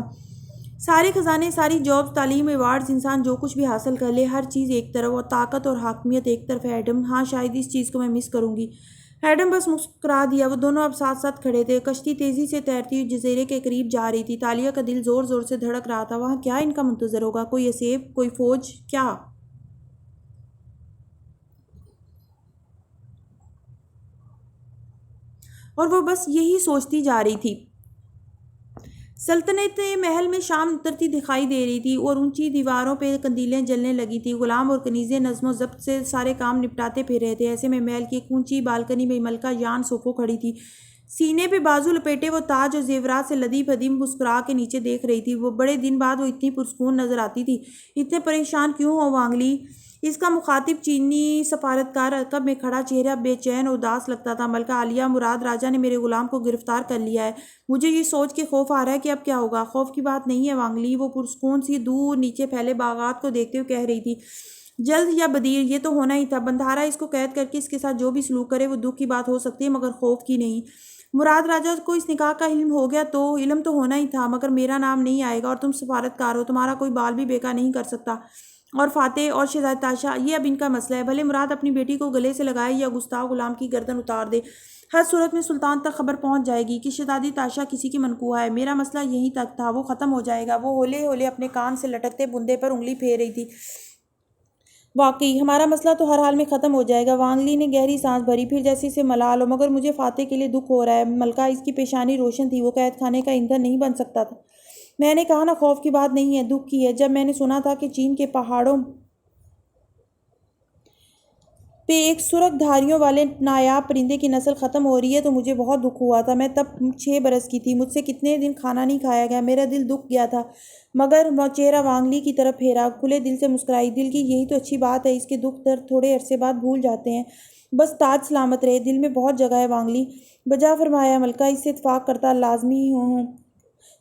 سارے خزانے، ساری جابز، تعلیم، ایوارڈز، انسان جو کچھ بھی حاصل کر لے، ہر چیز ایک طرف اور طاقت اور حاکمیت ایک طرف ہے ایڈم. ہاں شاید اس چیز کو میں مس کروں گی. ایڈم بس مسکرا دیا. وہ دونوں اب ساتھ ساتھ کھڑے تھے. کشتی تیزی سے تیرتی ہوئی جزیرے کے قریب جا رہی تھی. تالیہ کا دل زور زور سے دھڑک رہا تھا. وہاں کیا ان کا منتظر ہوگا؟ کوئی اسیب، کوئی فوج، کیا؟ اور وہ بس یہی سوچتی جا رہی تھی. سلطنت محل میں شام اترتی دکھائی دے رہی تھی اور اونچی دیواروں پہ قندیلیں جلنے لگی تھی. غلام اور کنیزیں نظم و ضبط سے سارے کام نپٹاتے پھر رہے تھے. ایسے میں محل کی ایک اونچی بالکنی میں ملکہ یان سوفو کھڑی تھی. سینے پہ بازو لپیٹے وہ تاج اور زیورات سے لدی پھدی مسکرا کے نیچے دیکھ رہی تھی. وہ بڑے دن بعد وہ اتنی پرسکون نظر آتی تھی. اتنے پریشان کیوں ہو وانگلی؟ اس کا مخاطب چینی سفارتکار عقب میں کھڑا چہرہ بے چین اور اداس لگتا تھا. ملکہ عالیہ، مراد راجہ نے میرے غلام کو گرفتار کر لیا ہے. مجھے یہ سوچ کے خوف آ رہا ہے کہ اب کیا ہوگا. خوف کی بات نہیں ہے وانگلی، وہ پرسکون سی دور نیچے پھیلے باغات کو دیکھتے ہوئے کہہ رہی تھی. جلد یا بدیر یہ تو ہونا ہی تھا. بندھارا اس کو قید کر کے اس کے ساتھ جو بھی سلوک کرے وہ دکھ کی بات ہو سکتی ہے مگر خوف کی نہیں. مراد راجہ کو اس نکاح کا علم ہو گیا تو علم تو ہونا ہی تھا مگر میرا نام نہیں آئے گا اور تم سفارتکار ہو. تمہارا کوئی بال بھی بیکا نہیں کر سکتا. اور فاتح اور شہزادی تاشا یہ اب ان کا مسئلہ ہے. بھلے مراد اپنی بیٹی کو گلے سے لگائے یا گستاخ غلام کی گردن اتار دے، ہر صورت میں سلطان تک خبر پہنچ جائے گی کہ شہزادی تاشا کسی کی منقوہ ہے. میرا مسئلہ یہیں تک تھا، وہ ختم ہو جائے گا. وہ ہولے ہولے اپنے کان سے لٹکتے بندے پر انگلی پھیر رہی تھی. واقعی ہمارا مسئلہ تو ہر حال میں ختم ہو جائے گا۔ وانگلی نے گہری سانس بھری، پھر جیسے اسے ملال ہو، مگر مجھے فاتح کے لیے دکھ ہو رہا ہے ملکہ۔ اس کی پیشانی روشن تھی، وہ قید خانے کا ایندھن نہیں بن سکتا تھا۔ میں نے کہا نا، خوف کی بات نہیں ہے، دکھ کی ہے۔ جب میں نے سنا تھا کہ چین کے پہاڑوں پہ ایک سرخ دھاریوں والے نایاب پرندے کی نسل ختم ہو رہی ہے تو مجھے بہت دکھ ہوا تھا۔ میں تب 6 برس کی تھی، مجھ سے کتنے دن کھانا نہیں کھایا گیا، میرا دل دکھ گیا تھا۔ مگر وہ چہرہ وانگلی کی طرف پھیرا، کھلے دل سے مسکرائی۔ دل کی یہی تو اچھی بات ہے، اس کے دکھ درد تھوڑے عرصے بعد بھول جاتے ہیں۔ بس تاج سلامت رہے، دل میں بہت جگہ ہے وانگلی۔ بجا فرمایا ملکہ، اس سے اتفاق کرتا لازمی ہوں۔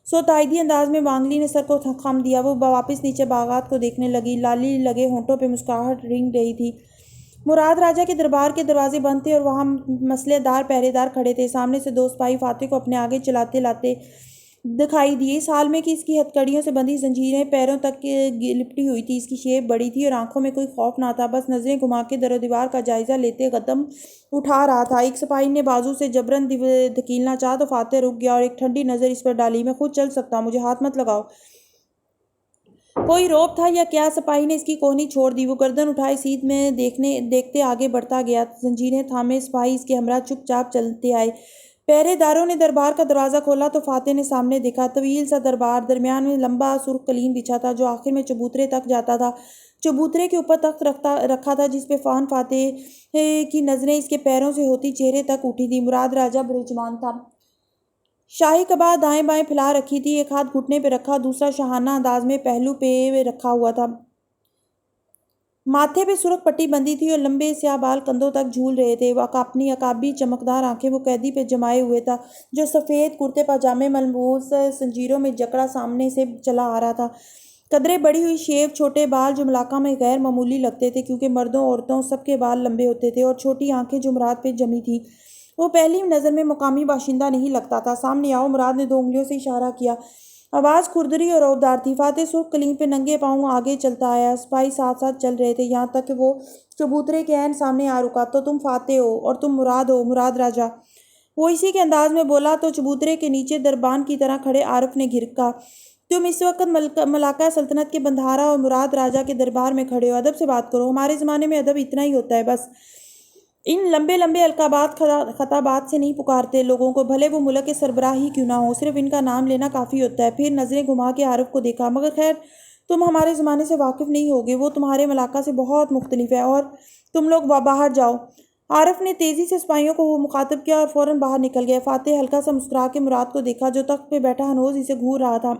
سو تائیدی انداز میں وانگلی نے سر کو خم دیا۔ وہ واپس نیچے باغات کو دیکھنے لگی، لالی لگے ہونٹوں پہ مسکراہٹ رنگ رہی تھی۔ مراد راجہ کے دربار کے دروازے بند تھے اور وہاں مسلح دار پہرے دار کھڑے تھے۔ سامنے سے 2 سپاہی فاتح کو اپنے آگے چلاتے لاتے دکھائی دیے۔ اس حال میں کہ اس کی ہتھکڑیوں سے بندھی زنجیریں پیروں تک لپٹی ہوئی تھی، اس کی شیپ بڑی تھی اور آنکھوں میں کوئی خوف نہ تھا، بس نظریں گھما کے در و دیوار کا جائزہ لیتے قدم اٹھا رہا تھا۔ ایک سپاہی نے بازو سے جبراً دھکیلنا چاہا تو فاتح رک گیا اور ایک ٹھنڈی نظر اس پر ڈالی۔ میں خود چل سکتا ہوں، مجھے ہاتھ مت لگاؤ۔ کوئی روب تھا یا کیا؟ سپاہی نے اس کی کوہنی چھوڑ دی۔ وہ گردن اٹھائے سیدھ میں دیکھتے آگے بڑھتا گیا۔ زنجیریں تھامے سپاہی اس کے ہمراہ چپ چاپ چلتے آئے۔ پہرے داروں نے دربار کا دروازہ کھولا تو فاتح نے سامنے دیکھا، طویل سا دربار، درمیان میں لمبا سرخ قلین بچھا تھا جو آخر میں چبوترے تک جاتا تھا۔ چبوترے کے اوپر تخت رکھا تھا جس پہ فان فاتح کی نظریں اس کے پیروں سے ہوتی چہرے تک اٹھی تھی۔ مراد راجہ برجمان تھا۔ شاہی قبا دائیں بائیں پھیلا رکھی تھی، ایک ہاتھ گھٹنے پہ رکھا، دوسرا شاہانہ انداز میں پہلو پہ رکھا ہوا تھا۔ ماتھے پہ سرخ پٹی بندھی تھی اور لمبے سیاہ بال کندھوں تک جھول رہے تھے۔ وہ اپنی عقابی چمکدار آنکھیں وہ قیدی پہ جمائے ہوئے تھا جو سفید کرتے پاجامے ملبوس زنجیروں میں جکڑا سامنے سے چلا آ رہا تھا۔ قدرے بڑھی ہوئی شیو، چھوٹے بال جو ملاقہ میں غیر معمولی لگتے تھے کیونکہ مردوں عورتوں سب کے بال لمبے ہوتے تھے، اور چھوٹی آنکھیں جو مراد پہ جمی تھیں۔ وہ پہلی نظر میں مقامی باشندہ نہیں لگتا تھا۔ سامنے آؤ، مراد نے 2 انگلیوں سے اشارہ کیا۔ آواز کھردری اور رعبدار تھی۔ فاتح سرخ قلین پہ ننگے پاؤں آگے چلتا آیا۔ سپاہی ساتھ ساتھ چل رہے تھے یہاں تک کہ وہ چبوترے کے عین سامنے آ رکا۔ تو تم فاتح ہو اور تم مراد ہو، مراد راجہ؟ وہ اسی کے انداز میں بولا تو چبوترے کے نیچے دربان کی طرح کھڑے عارف نے گھرکا۔ تم اس وقت ملاقہ سلطنت کے بندھارا اور مراد راجہ کے دربار میں کھڑے ہو، ادب سے بات کرو۔ ہمارے زمانے میں ادب اتنا ہی ہوتا ہے بس۔ ان لمبے لمبے القابات خطابات سے نہیں پکارتے لوگوں کو، بھلے وہ ملک کے سربراہ ہی کیوں نہ ہو، صرف ان کا نام لینا کافی ہوتا ہے۔ پھر نظریں گھما کے عارف کو دیکھا، مگر خیر تم ہمارے زمانے سے واقف نہیں ہوگے، وہ تمہارے ملاقہ سے بہت مختلف ہے، اور تم لوگ باہر جاؤ۔ عارف نے تیزی سے سپاہیوں کو مخاطب کیا اور فوراً باہر نکل گیا۔ فاتح ہلکا سا مسکرا کے مراد کو دیکھا جو تخت پہ بیٹھا ہنوز اسے گھور رہا تھا۔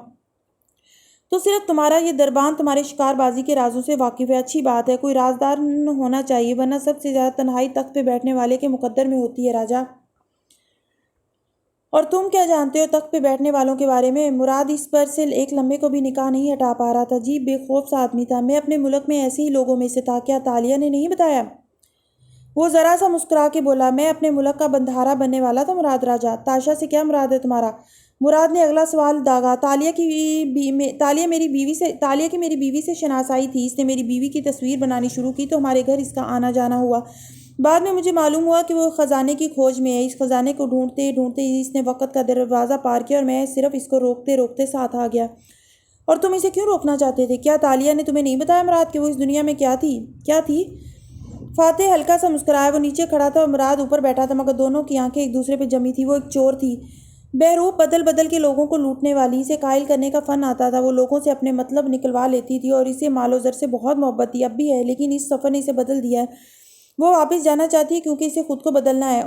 تو صرف تمہارا یہ دربان تمہارے شکار بازی کے رازوں سے واقف ہے، اچھی بات ہے، کوئی رازدار ہونا چاہیے، ورنہ سب سے زیادہ تنہائی تخت پہ بیٹھنے والے کے مقدر میں ہوتی ہے راجہ۔ اور تم کیا جانتے ہو تخت پہ بیٹھنے والوں کے بارے میں؟ مراد اس پر سے ایک لمحے کو بھی نگاہ نہیں ہٹا پا رہا تھا۔ عجیب بے خوف سا آدمی تھا۔ میں اپنے ملک میں ایسے ہی لوگوں میں سے تھا، کیا تالیہ نے نہیں بتایا؟ وہ ذرا سا مسکرا کے بولا، میں اپنے ملک کا بندھارا بننے والا تھا مراد راجہ۔ تاشا سے کیا مراد ہے تمہارا؟ مراد نے اگلا سوال داغا۔ تالیہ کی میری بیوی سے شناسائی تھی، اس نے میری بیوی کی تصویر بنانی شروع کی تو ہمارے گھر اس کا آنا جانا ہوا۔ بعد میں مجھے معلوم ہوا کہ وہ خزانے کی کھوج میں ہے۔ اس خزانے کو ڈھونڈتے ڈھونڈتے اس نے وقت کا دروازہ پار کیا اور میں صرف اس کو روکتے روکتے ساتھ آ گیا۔ اور تم اسے کیوں روکنا چاہتے تھے؟ کیا تالیہ نے تمہیں نہیں بتایا مراد کہ وہ اس دنیا میں کیا تھی؟ فاتح ہلکا سا مسکرایا۔ وہ نیچے کھڑا تھا اور مراد اوپر بیٹھا تھا، مگر دونوں کی آنکھیں ایک دوسرے پہ جمی تھی۔ وہ ایک چور تھی، بہروپ بدل بدل کے لوگوں کو لوٹنے والی۔ اسے قائل کرنے کا فن آتا تھا، وہ لوگوں سے اپنے مطلب نکلوا لیتی تھی اور اسے مال و زر سے بہت محبت تھی، اب بھی ہے، لیکن اس سفر نے اسے بدل دیا ہے۔ وہ واپس جانا چاہتی ہے کیونکہ اسے خود کو بدلنا ہے۔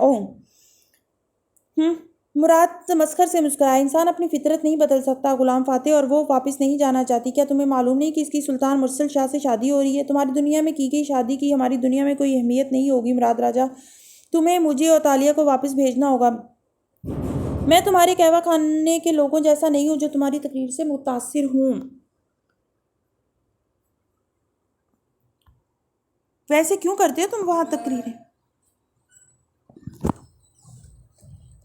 مراد تمسخر سے مسکرایا۔ انسان اپنی فطرت نہیں بدل سکتا غلام فاتح، اور وہ واپس نہیں جانا چاہتی۔ کیا تمہیں معلوم نہیں کہ اس کی سلطان مرسل شاہ سے شادی ہو رہی ہے؟ تمہاری دنیا میں کی گئی شادی کی ہماری دنیا میں کوئی اہمیت نہیں ہوگی مراد راجہ۔ تمہیں مجھے اور تالیہ کو واپس بھیجنا ہوگا۔ میں تمہارے قہوہ خانے کے لوگوں جیسا نہیں ہوں جو تمہاری تقریر سے متاثر ہوں۔ ویسے کیوں کرتے ہو تم وہاں تقریریں؟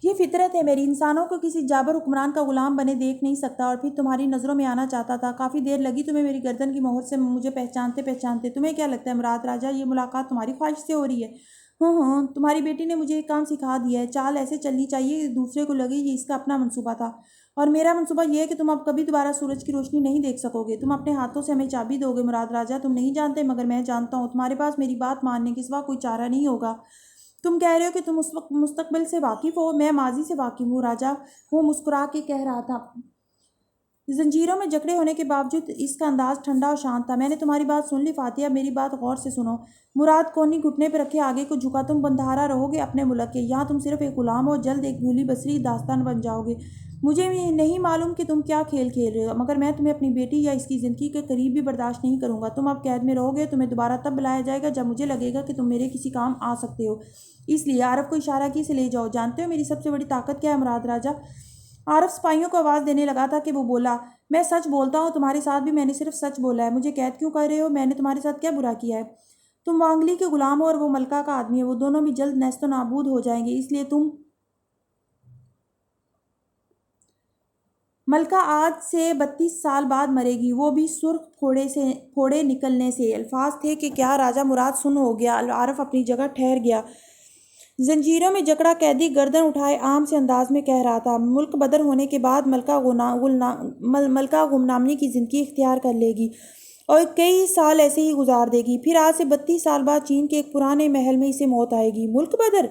یہ فطرت ہے میری، انسانوں کو کسی جابر حکمران کا غلام بنے دیکھ نہیں سکتا، اور پھر تمہاری نظروں میں آنا چاہتا تھا۔ کافی دیر لگی تمہیں میری گردن کی مہر سے مجھے پہچانتے۔ تمہیں کیا لگتا ہے مراد راجہ یہ ملاقات تمہاری خواہش سے ہو رہی ہے؟ ہاں تمہاری بیٹی نے مجھے ایک کام سکھا دیا ہے، چال ایسے چلنی چاہیے کہ دوسرے کو لگے یہ اس کا اپنا منصوبہ تھا، اور میرا منصوبہ یہ ہے کہ تم اب کبھی دوبارہ سورج کی روشنی نہیں دیکھ سکو گے۔ تم اپنے ہاتھوں سے ہمیں چابی دو گے مراد راجہ، تم نہیں جانتے مگر میں جانتا ہوں، تمہارے پاس میری بات ماننے کے سوا کوئی چارہ نہیں ہوگا۔ تم کہہ رہے ہو کہ تم اس وقت مستقبل سے واقف ہو، میں ماضی سے واقف ہوں راجہ، وہ مسکرا کے کہہ رہا تھا۔ زنجیروں میں جکڑے ہونے کے باوجود اس کا انداز ٹھنڈا اور شانت تھا۔ میں نے تمہاری بات سن لی فاتحہ، اب میری بات غور سے سنو۔ مراد کونی گھٹنے پہ رکھے آگے کو جھکا، تم بندھارا رہو گے اپنے ملک کے، یہاں تم صرف ایک غلام ہو، جلد ایک بھولی بسری داستان بن جاؤ گے۔ مجھے نہیں معلوم کہ تم کیا کھیل کھیل رہے ہو، مگر میں تمہیں اپنی بیٹی یا اس کی زندگی کے قریب بھی برداشت نہیں کروں گا۔ تم اب قید میں رہو گے، تمہیں دوبارہ تب بلایا جائے گا جب مجھے لگے گا کہ تم میرے کسی کام آ سکتے ہو، اس لیے عارف کو اشارہ کی سے لے جاؤ۔ جانتے ہو میری سب سے بڑی طاقت کیا ہے مراد راجہ؟ عارف سپاہیوں کو آواز دینے لگا تھا کہ وہ بولا، میں سچ بولتا ہوں، تمہارے ساتھ بھی میں نے صرف سچ بولا ہے۔ مجھے قید کیوں کر رہے ہو؟ میں نے تمہارے ساتھ کیا برا کیا ہے؟ تم وانگلی کے غلام ہو اور وہ ملکہ کا آدمی ہے، وہ دونوں بھی جلد نیست و نابود ہو جائیں گے، اس لیے تم ملکہ آج سے 32 سال بعد مرے گی، وہ بھی سرخ پھوڑے نکلنے سے۔ الفاظ تھے کہ کیا راجہ مراد سن ہو گیا۔ عارف اپنی جگہ ٹھہر گیا۔ زنجیروں میں جکڑا قیدی گردن اٹھائے عام سے انداز میں کہہ رہا تھا، ملک بدر ہونے کے بعد ملکہ غمنامی کی زندگی اختیار کر لے گی اور کئی سال ایسے ہی گزار دے گی، پھر آج سے 32 سال بعد چین کے ایک پرانے محل میں اسے موت آئے گی۔ ملک بدر؟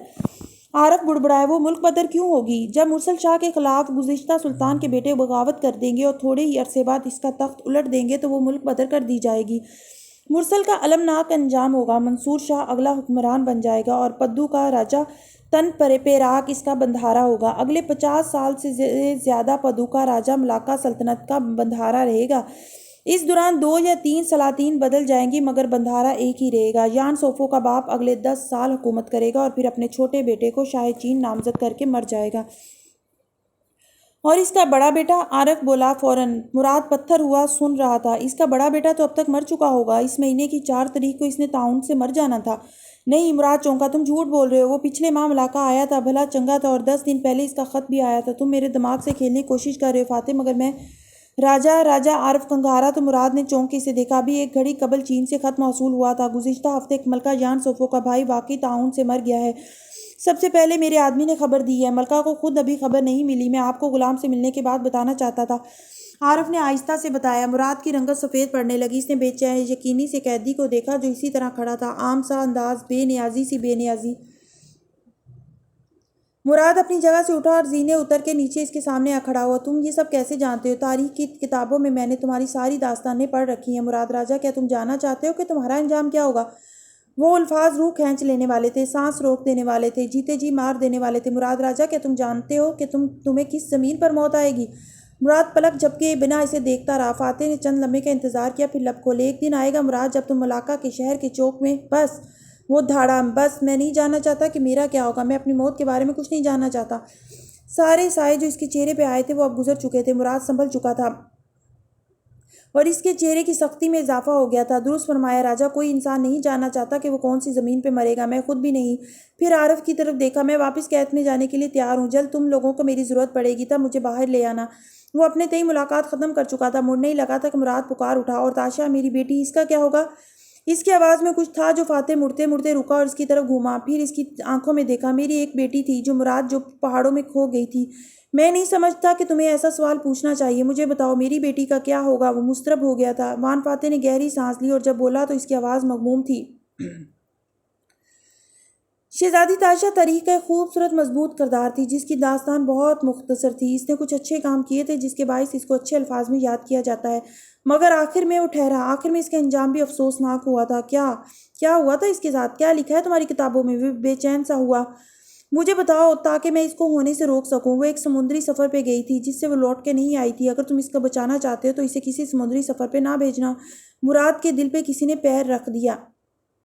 عارف بڑبڑائے، وہ ملک بدر کیوں ہوگی؟ جب مرسل شاہ کے خلاف گزشتہ سلطان کے بیٹے بغاوت کر دیں گے اور تھوڑے ہی عرصے بعد اس کا تخت الٹ دیں گے تو وہ ملک بدر کر دی جائے گی۔ مرسل کا المناک انجام ہوگا، منصور شاہ اگلا حکمران بن جائے گا اور پدو کا راجہ تن پیراک اس کا بندھارا ہوگا۔ اگلے 50 سال سے زیادہ پدو کا راجہ ملاقہ سلطنت کا بندھارا رہے گا۔ اس دوران 2 یا 3 سلاطین بدل جائیں گی مگر بندھارا ایک ہی رہے گا۔ یان سوفو کا باپ اگلے 10 سال حکومت کرے گا اور پھر اپنے چھوٹے بیٹے کو شاہ چین نامزد کر کے مر جائے گا۔ اور اس کا بڑا بیٹا؟ عارف بولا فوراً۔ مراد پتھر ہوا سن رہا تھا۔ اس کا بڑا بیٹا تو اب تک مر چکا ہوگا، اس مہینے کی 4 تاریخ کو اس نے طاعون سے مر جانا تھا۔ نہیں، مراد چونکا، تم جھوٹ بول رہے ہو، وہ پچھلے ماہ ملاقہ آیا تھا، بھلا چنگا تھا، اور 10 دن پہلے اس کا خط بھی آیا تھا۔ تم میرے دماغ سے کھیلنے کی کوشش کر رہے ہو فاتح، مگر میں راجہ عارف کنگھارا تو مراد نے چونک کے اسے دیکھا۔ ابھی ایک گھڑی قبل چین سے خط موصول ہوا تھا، گزشتہ ہفتے ملکہ یان سوفو کا بھائی واقعی طاعون سے مر گیا ہے، سب سے پہلے میرے آدمی نے خبر دی ہے، ملکہ کو خود ابھی خبر نہیں ملی، میں آپ کو غلام سے ملنے کے بعد بتانا چاہتا تھا، عارف نے آہستہ سے بتایا۔ مراد کی رنگت سفید پڑنے لگی، اس نے بے یقینی سے قیدی کو دیکھا جو اسی طرح کھڑا تھا، عام سا انداز، بے نیازی۔ مراد اپنی جگہ سے اٹھا اور زینے اتر کے نیچے اس کے سامنے آ کھڑا ہوا۔ تم یہ سب کیسے جانتے ہو؟ تاریخ کی کتابوں میں نے تمہاری ساری داستانیں پڑھ رکھی ہیں مراد راجہ، کیا تم جاننا چاہتے ہو کہ تمہارا انجام کیا ہوگا؟ وہ الفاظ روح کھینچ لینے والے تھے، سانس روک دینے والے تھے، جیتے جی مار دینے والے تھے۔ مراد راجہ، کیا تم جانتے ہو کہ تمہیں کس زمین پر موت آئے گی؟ مراد پلک جھپکے بنا اسے دیکھتا رہا۔ فاتح نے چند لمحے کا انتظار کیا، پھر لب کھولے۔ ایک دن آئے گا مراد جب تم ملاقہ کے شہر کے چوک میں بس وہ دھاڑا، بس میں نہیں جاننا چاہتا کہ میرا کیا ہوگا، میں اپنی موت کے بارے میں کچھ نہیں جاننا چاہتا۔ سارے سائے جو اس کے چہرے پہ آئے تھے وہ اب گزر چکے تھے، مراد سنبھل چکا تھا اور اس کے چہرے کی سختی میں اضافہ ہو گیا تھا۔ درست فرمایا راجہ، کوئی انسان نہیں جاننا چاہتا کہ وہ کون سی زمین پہ مرے گا، میں خود بھی نہیں۔ پھر عارف کی طرف دیکھا، میں واپس قید میں جانے کے لیے تیار ہوں، جلد تم لوگوں کو میری ضرورت پڑے گی، تب مجھے باہر لے آنا۔ وہ اپنے تئیں ملاقات ختم کر چکا تھا، مڑنے ہی لگا تھا کہ مراد پکار اٹھا، اور تاشا میری بیٹی، اس کا کیا ہوگا؟ اس کی آواز میں کچھ تھا جو فاتح مڑتے مڑتے رکا اور اس کی طرف گھوما، پھر اس کی آنکھوں میں دیکھا۔ میری ایک بیٹی تھی جو مراد، جو پہاڑوں میں کھو گئی تھی۔ میں نہیں سمجھتا کہ تمہیں ایسا سوال پوچھنا چاہیے، مجھے بتاؤ میری بیٹی کا کیا ہوگا؟ وہ مضطرب ہو گیا تھا۔ وان فاتح نے گہری سانس لی اور جب بولا تو اس کی آواز مغموم تھی۔ شہزادی تاشا تاریخ کا ایک خوبصورت مضبوط کردار تھی جس کی داستان بہت مختصر تھی، اس نے کچھ اچھے کام کیے تھے جس کے باعث اس کو اچھے الفاظ میں یاد کیا جاتا ہے، مگر آخر میں وہ ٹھہرا، آخر میں اس کا انجام بھی افسوسناک ہوا تھا۔ کیا ہوا تھا اس کے ساتھ؟ کیا لکھا ہے تمہاری کتابوں میں؟ وہ بے چین سا ہوا۔ مجھے بتاؤ تاکہ میں اس کو ہونے سے روک سکوں۔ وہ ایک سمندری سفر پہ گئی تھی جس سے وہ لوٹ کے نہیں آئی تھی، اگر تم اس کو بچانا چاہتے ہو تو اسے کسی سمندری سفر پہ نہ بھیجنا۔ مراد کے دل پہ کسی نے پیر رکھ دیا۔